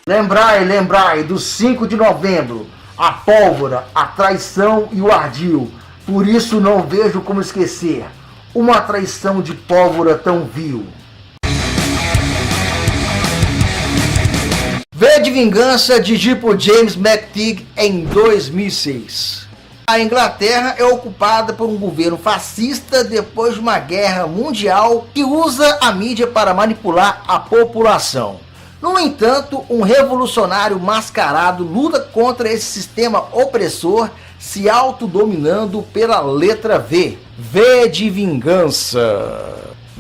Lembrai do 5 de novembro, a pólvora, a traição e o ardil. Por isso não vejo como esquecer uma traição de pólvora tão vil. V de Vingança, dirigido por James McTeague em 2006. A Inglaterra é ocupada por um governo fascista depois de uma guerra mundial que usa a mídia para manipular a população. No entanto, um revolucionário mascarado luta contra esse sistema opressor, se autodominando pela letra V. V de Vingança.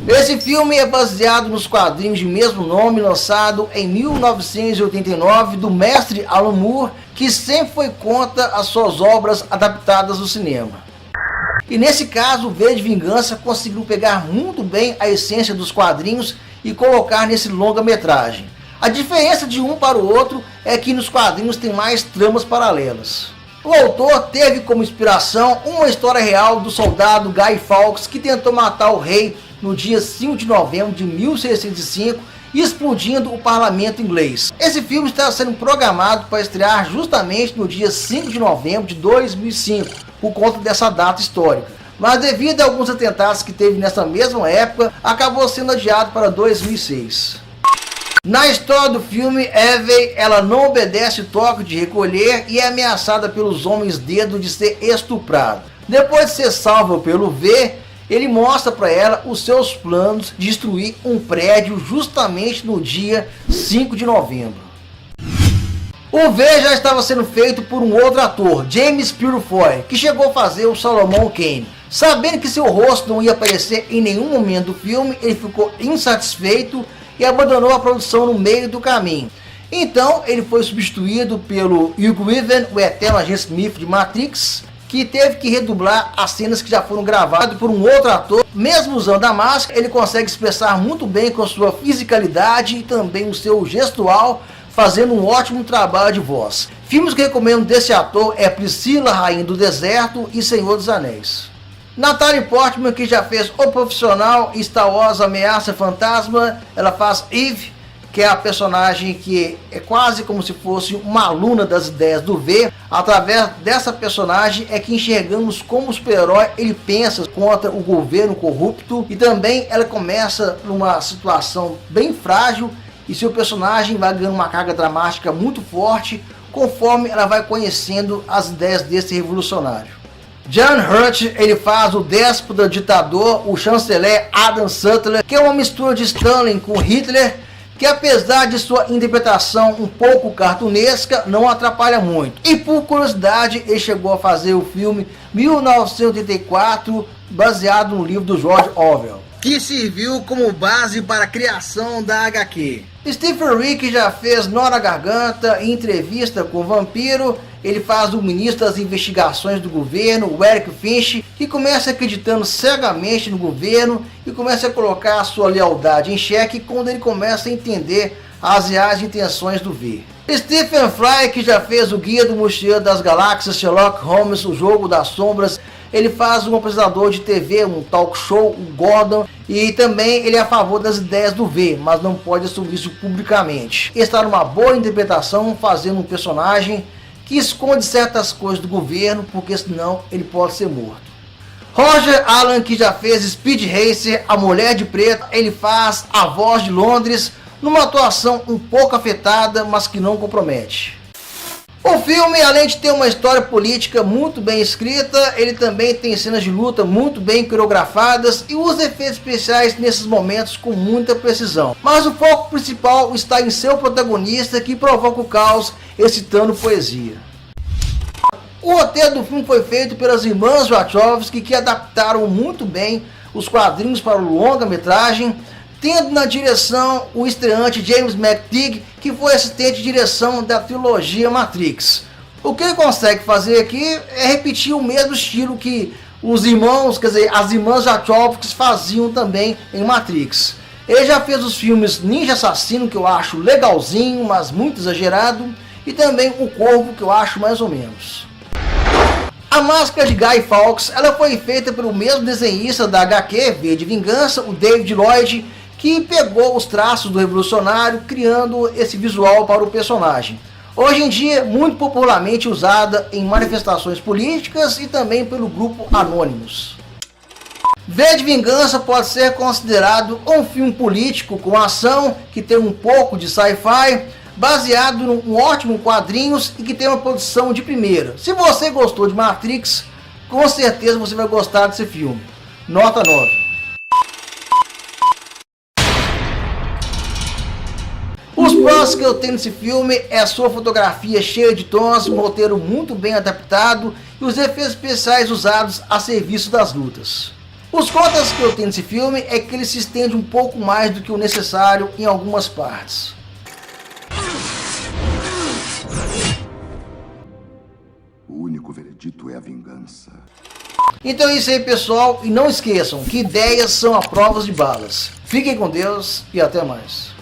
Esse filme é baseado nos quadrinhos de mesmo nome, lançado em 1989, do mestre Alan Moore, que sempre foi contra as suas obras adaptadas do cinema. E nesse caso, V de Vingança conseguiu pegar muito bem a essência dos quadrinhos e colocar nesse longa-metragem. A diferença de um para o outro é que nos quadrinhos tem mais tramas paralelas. O autor teve como inspiração uma história real do soldado Guy Fawkes, que tentou matar o rei no dia 5 de novembro de 1605, explodindo o parlamento inglês. Esse filme está sendo programado para estrear justamente no dia 5 de novembro de 2005, por conta dessa data histórica. Mas devido a alguns atentados que teve nessa mesma época, acabou sendo adiado para 2006. Na história do filme, Evey, ela não obedece o toque de recolher e é ameaçada pelos homens dedo de ser estuprada. Depois de ser salva pelo V, ele mostra para ela os seus planos de destruir um prédio justamente no dia 5 de novembro. O V já estava sendo feito por um outro ator, James Purefoy, que chegou a fazer o Solomon Kane. Sabendo que seu rosto não ia aparecer em nenhum momento do filme, ele ficou insatisfeito e abandonou a produção no meio do caminho. Então ele foi substituído pelo Hugo Weaving, o eterno agente Smith de Matrix, que teve que redublar as cenas que já foram gravadas por um outro ator. Mesmo usando a máscara, ele consegue expressar muito bem com sua fisicalidade e também o seu gestual, fazendo um ótimo trabalho de voz. Filmes que recomendo desse ator é Priscila, Rainha do Deserto e Senhor dos Anéis. Natalie Portman, que já fez O Profissional e Star Wars Ameaça Fantasma, ela faz Eve, que é a personagem que é quase como se fosse uma aluna das ideias do V. Através dessa personagem é que enxergamos como o super-herói ele pensa contra o governo corrupto, e também ela começa numa situação bem frágil e seu personagem vai ganhando uma carga dramática muito forte conforme ela vai conhecendo as ideias desse revolucionário. John Hurt, ele faz o déspota ditador, o chanceler Adam Sutler, que é uma mistura de Stalin com Hitler, que apesar de sua interpretação um pouco cartunesca, não atrapalha muito. E por curiosidade, ele chegou a fazer o filme 1984, baseado no livro do George Orwell, que serviu como base para a criação da HQ. Stephen Rick já fez Nó na Garganta e Entrevista com o Vampiro. Ele faz o ministro das investigações do governo, o Eric Finch, que começa acreditando cegamente no governo e começa a colocar a sua lealdade em xeque quando ele começa a entender as reais intenções do V. Stephen Fry, que já fez o Guia do Mochileiro das Galáxias, Sherlock Holmes, o Jogo das Sombras. Ele faz um apresentador de TV, um talk show, o Gordon, e também ele é a favor das ideias do V, mas não pode assumir isso publicamente. Ele está numa boa interpretação, fazendo um personagem que esconde certas coisas do governo, porque senão ele pode ser morto. Roger Allam, que já fez Speed Racer, A Mulher de Preto, ele faz a voz de Londres, numa atuação um pouco afetada, mas que não compromete. O filme, além de ter uma história política muito bem escrita, ele também tem cenas de luta muito bem coreografadas e usa efeitos especiais nesses momentos com muita precisão. Mas o foco principal está em seu protagonista, que provoca o caos excitando poesia. O roteiro do filme foi feito pelas irmãs Wachowski, que adaptaram muito bem os quadrinhos para o longa-metragem, tendo na direção o estreante James McTeague, que foi assistente de direção da trilogia Matrix. O que ele consegue fazer aqui é repetir o mesmo estilo que os irmãos, quer dizer, as irmãs Wachowski faziam também em Matrix. Ele já fez os filmes Ninja Assassino, que eu acho legalzinho, mas muito exagerado, e também O Corvo, que eu acho mais ou menos. A máscara de Guy Fawkes, ela foi feita pelo mesmo desenhista da HQ V de Vingança, o David Lloyd, que pegou os traços do Revolucionário, criando esse visual para o personagem. Hoje em dia, muito popularmente usada em manifestações políticas e também pelo grupo Anonymous. V de Vingança pode ser considerado um filme político com ação que tem um pouco de sci-fi, baseado num ótimo quadrinhos e que tem uma produção de primeira. Se você gostou de Matrix, com certeza você vai gostar desse filme. Nota 9. Os prós que eu tenho nesse filme é a sua fotografia cheia de tons, um roteiro muito bem adaptado e os efeitos especiais usados a serviço das lutas. Os contras que eu tenho nesse filme é que ele se estende um pouco mais do que o necessário em algumas partes. O único veredito é a vingança. Então é isso aí, pessoal, e não esqueçam que ideias são a prova de balas. Fiquem com Deus e até mais.